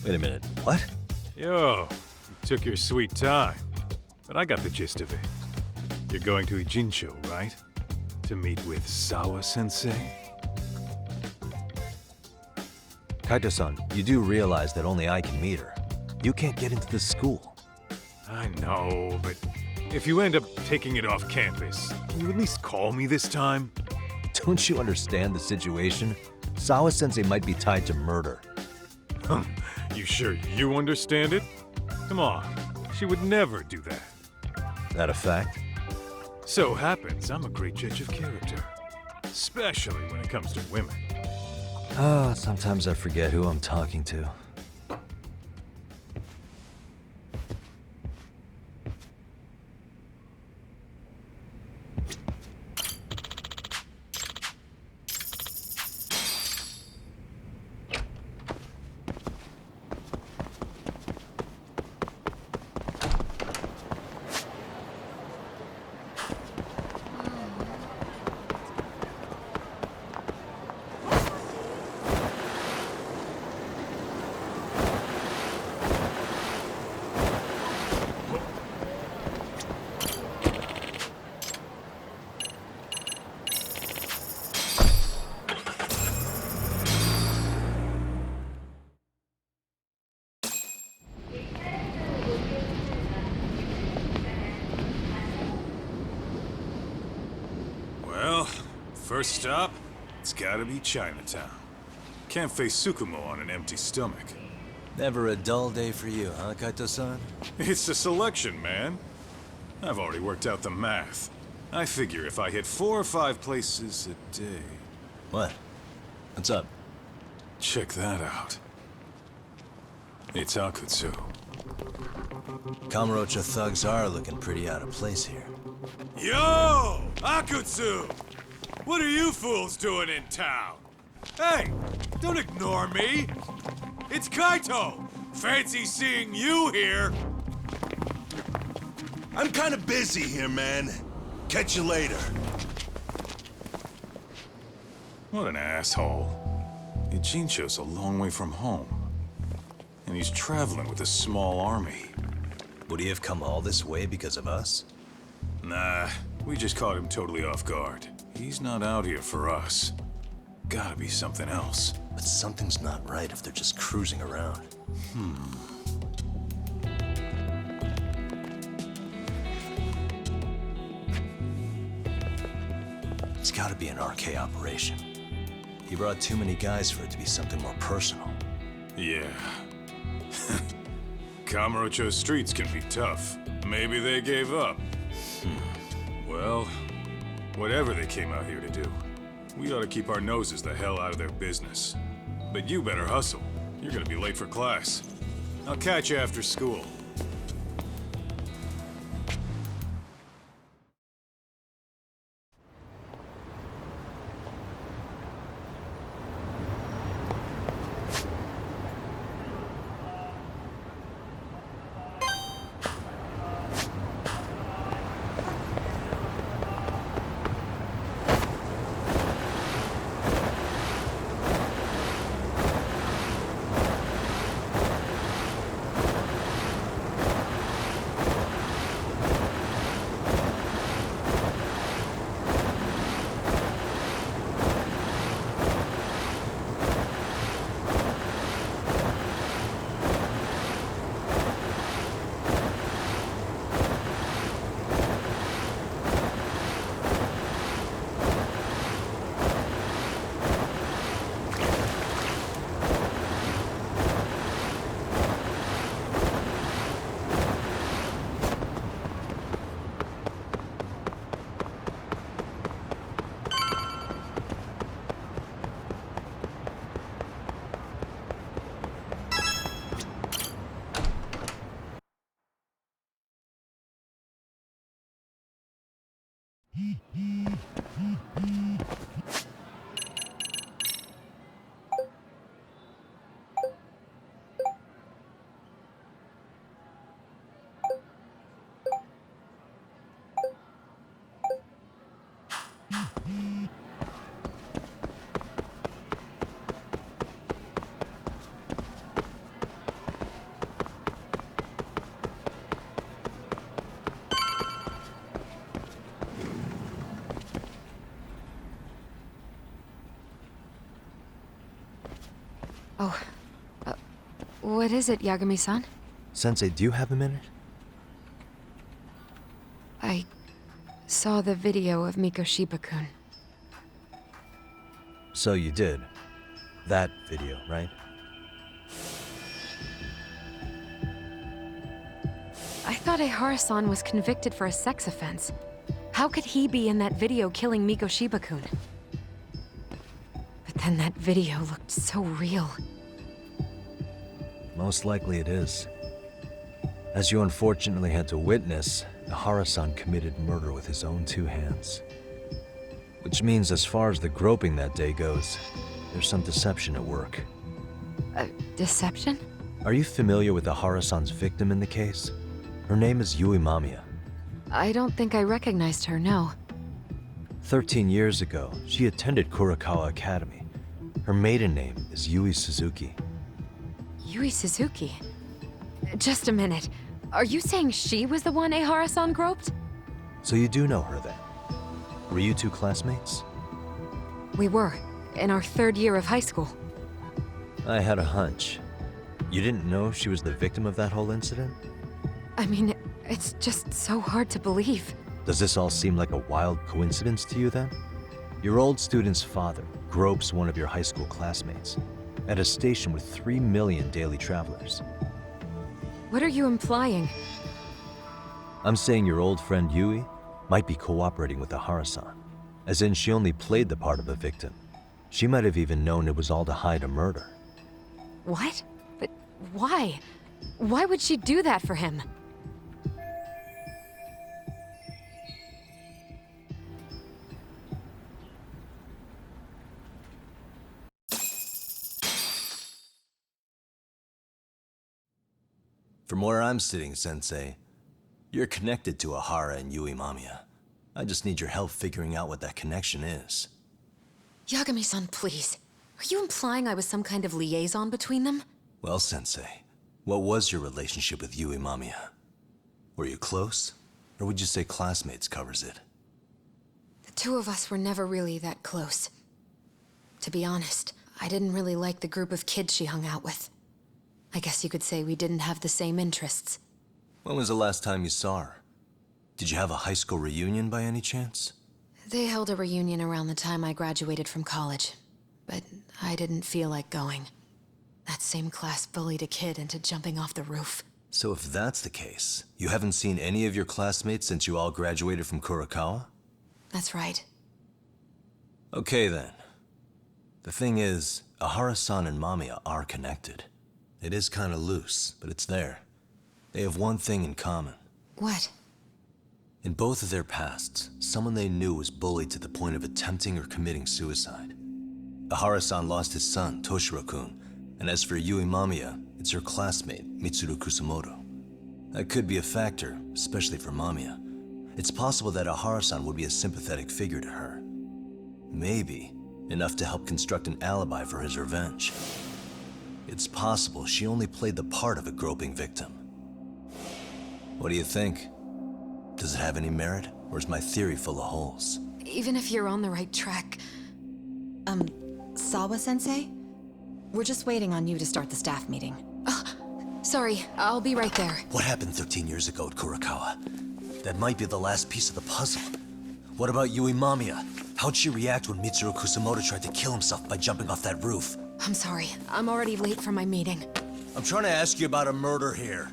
Wait a minute, what? Yo, you took your sweet time, but I got the gist of it. You're going to Ijincho, right? To meet with Sawa-sensei? Kaito-san, you do realize that only I can meet her. You can't get into the school. I know, but if you end up taking it off campus, can you at least call me this time? Don't you understand the situation? Sawa-sensei might be tied to murder. You sure you understand it? Come on, she would never do that. That a fact? So happens I'm a great judge of character, especially when it comes to women. Sometimes I forget who I'm talking to. Well, first stop, it's gotta be Chinatown. Can't face Tsukumo on an empty stomach. Never a dull day for you, huh, Kaito-san? It's a selection, man. I've already worked out the math. I figure if I hit 4 or 5 places a day... What? What's up? Check that out. It's Akutsu. Kamurocho thugs are looking pretty out of place here. Yo! Akutsu! What are you fools doing in town? Hey, don't ignore me! It's Kaito! Fancy seeing you here! I'm kinda busy here, man. Catch you later. What an asshole. Ijincho's a long way from home. And he's traveling with a small army. Would he have come all this way because of us? Nah, we just caught him totally off guard. He's not out here for us. Gotta be something else. But something's not right if they're just cruising around. It's gotta be an RK operation. He brought too many guys for it to be something more personal. Yeah. Kamurocho streets can be tough. Maybe they gave up. Well, whatever they came out here to do, we ought to keep our noses the hell out of their business. But you better hustle. You're gonna be late for class. I'll catch you after school. What is it, Yagami-san? Sensei, do you have a minute? I saw the video of Mikoshiba-kun. So you did. That video, right? I thought Ehara-san was convicted for a sex offense. How could he be in that video killing Mikoshiba-kun? But then that video looked so real. Most likely it is. As you unfortunately had to witness, Ehara-san committed murder with his own two hands. Which means as far as the groping that day goes, there's some deception at work. Deception? Are you familiar with Ehara-san's victim in the case? Her name is Yui Mamiya. I don't think I recognized her, no. 13 years ago, she attended Kurakawa Academy. Her maiden name is Yui Suzuki. Yui Suzuki? Just a minute. Are you saying she was the one Ehara-san groped? So you do know her then? Were you two classmates? We were, in our third year of high school. I had a hunch. You didn't know she was the victim of that whole incident? I mean, it's just so hard to believe. Does this all seem like a wild coincidence to you then? Your old student's father gropes one of your high school classmates at a station with 3 million daily travelers. What are you implying? I'm saying your old friend Yui might be cooperating with Ehara-san, as in she only played the part of a victim. She might have even known it was all to hide a murder. What? But why? Why would she do that for him? From where I'm sitting, Sensei, you're connected to Ehara and Yui Mamiya. I just need your help figuring out what that connection is. Yagami-san, please. Are you implying I was some kind of liaison between them? Well, Sensei, what was your relationship with Yui Mamiya? Were you close? Or would you say classmates covers it? The two of us were never really that close. To be honest, I didn't really like the group of kids she hung out with. I guess you could say we didn't have the same interests. When was the last time you saw her? Did you have a high school reunion by any chance? They held a reunion around the time I graduated from college, but I didn't feel like going. That same class bullied a kid into jumping off the roof. So if that's the case, you haven't seen any of your classmates since you all graduated from Kurakawa? That's right. Okay then. The thing is, Ehara-san and Mamiya are connected. It is kinda loose, but it's there. They have one thing in common. What? In both of their pasts, someone they knew was bullied to the point of attempting or committing suicide. Ehara-san lost his son, Toshiro-kun, and as for Yui Mamiya, it's her classmate, Mitsuru Kusamoto. That could be a factor, especially for Mamiya. It's possible that Ehara-san would be a sympathetic figure to her. Maybe enough to help construct an alibi for his revenge. It's possible she only played the part of a groping victim. What do you think? Does it have any merit, or is my theory full of holes? Even if you're on the right track... Sawa-sensei? We're just waiting on you to start the staff meeting. Sorry, I'll be right there. What happened 13 years ago at Kurakawa? That might be the last piece of the puzzle. What about Yui Mamiya? How'd she react when Mitsuru Kusamoto tried to kill himself by jumping off that roof? I'm sorry, I'm already late for my meeting. I'm trying to ask you about a murder here.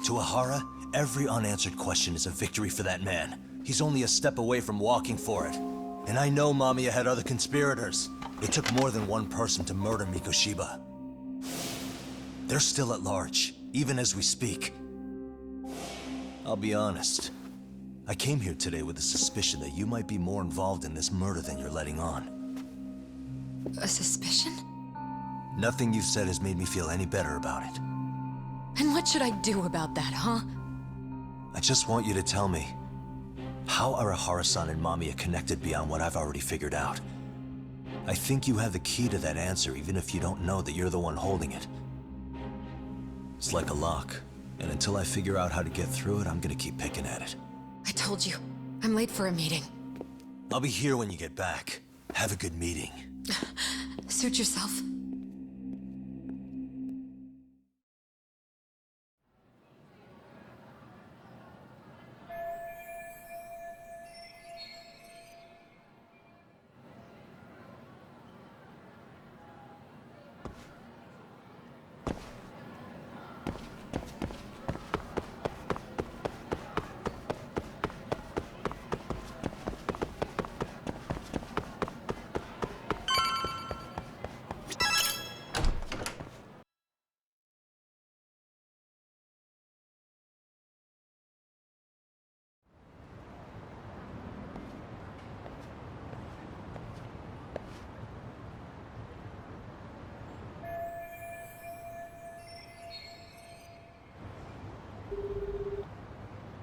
To Ehara, every unanswered question is a victory for that man. He's only a step away from walking for it. And I know Mamiya had other conspirators. It took more than one person to murder Mikoshiba. They're still at large, even as we speak. I'll be honest. I came here today with the suspicion that you might be more involved in this murder than you're letting on. A suspicion? Nothing you've said has made me feel any better about it. And what should I do about that, huh? I just want you to tell me, how are Ehara-san and Mamiya connected beyond what I've already figured out? I think you have the key to that answer, even if you don't know that you're the one holding it. It's like a lock, and until I figure out how to get through it, I'm gonna keep picking at it. I told you, I'm late for a meeting. I'll be here when you get back. Have a good meeting. Suit yourself.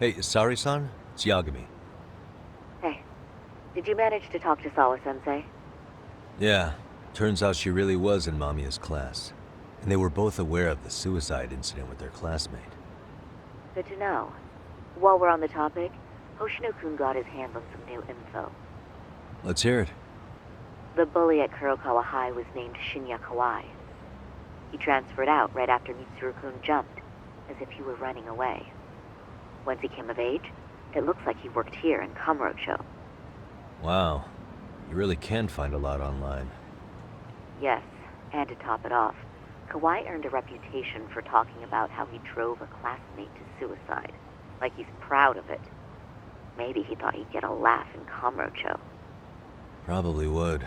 Hey, Sari-san? It's Yagami. Hey, did you manage to talk to Sawa-sensei? Yeah, turns out she really was in Mamiya's class. And they were both aware of the suicide incident with their classmate. Good to know. While we're on the topic, Hoshino-kun got his hands on some new info. Let's hear it. The bully at Kurokawa High was named Shinya Kawai. He transferred out right after Mitsuru-kun jumped, as if he were running away. Once he came of age, it looks like he worked here in Kamurocho. Wow. You really can find a lot online. Yes, and to top it off, Kawai earned a reputation for talking about how he drove a classmate to suicide. Like he's proud of it. Maybe he thought he'd get a laugh in Kamurocho. Probably would.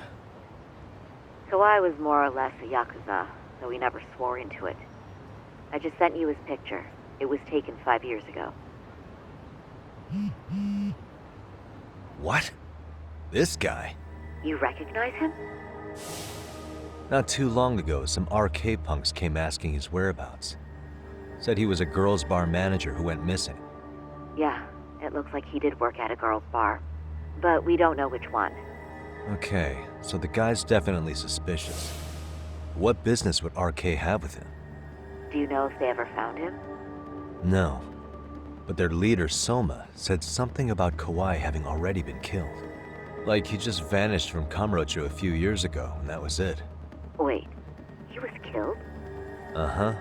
Kawai was more or less a Yakuza, though he never swore into it. I just sent you his picture. It was taken 5 years ago. What? This guy? You recognize him? Not too long ago, some RK punks came asking his whereabouts. Said he was a girls' bar manager who went missing. Yeah, it looks like he did work at a girls' bar. But we don't know which one. Okay, so the guy's definitely suspicious. What business would RK have with him? Do you know if they ever found him? No. But their leader, Soma, said something about Kawai having already been killed. Like he just vanished from Kamurocho a few years ago, and that was it. Wait, he was killed? Uh-huh.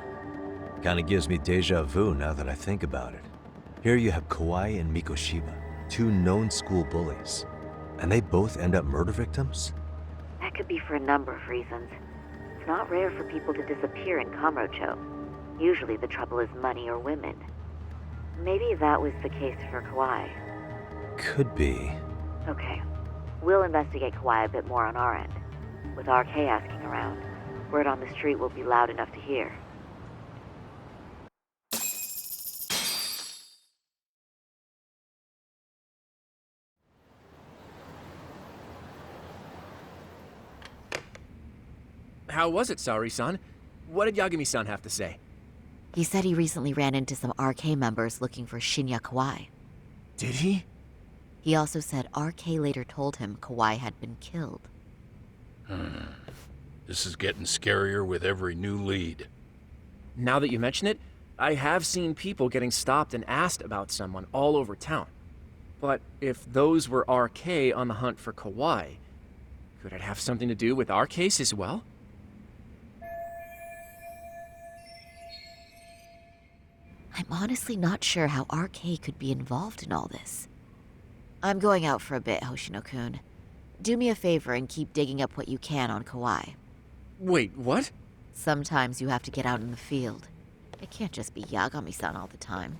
Kinda gives me deja vu now that I think about it. Here you have Kawai and Mikoshiba, two known school bullies. And they both end up murder victims? That could be for a number of reasons. It's not rare for people to disappear in Kamurocho. Usually the trouble is money or women. Maybe that was the case for Kawai. Could be. Okay. We'll investigate Kawhi a bit more on our end. With RK asking around, word on the street will be loud enough to hear. How was it, Saori-san? What did Yagami-san have to say? He said he recently ran into some RK members looking for Shinya Kawai. Did he? He also said RK later told him Kawai had been killed. This is getting scarier with every new lead. Now that you mention it, I have seen people getting stopped and asked about someone all over town. But if those were RK on the hunt for Kawai, could it have something to do with our case as well? I'm honestly not sure how RK could be involved in all this. I'm going out for a bit, Hoshino-kun. Do me a favor and keep digging up what you can on Kawai. Wait, what? Sometimes you have to get out in the field. It can't just be Yagami-san all the time.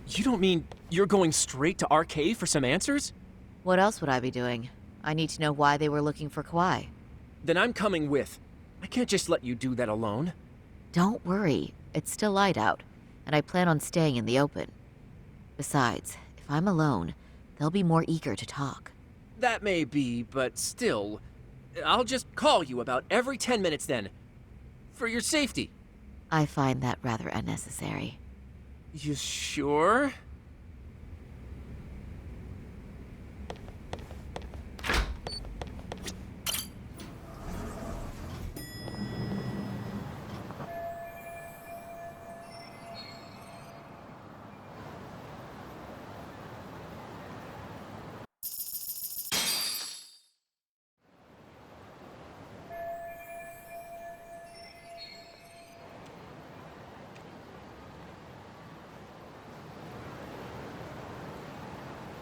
You don't mean you're going straight to RK for some answers? What else would I be doing? I need to know why they were looking for Kawai. Then I'm coming with. I can't just let you do that alone. Don't worry, it's still light out, and I plan on staying in the open. Besides, if I'm alone, they'll be more eager to talk. That may be, but still, I'll just call you about every 10 minutes then. For your safety. I find that rather unnecessary. You sure?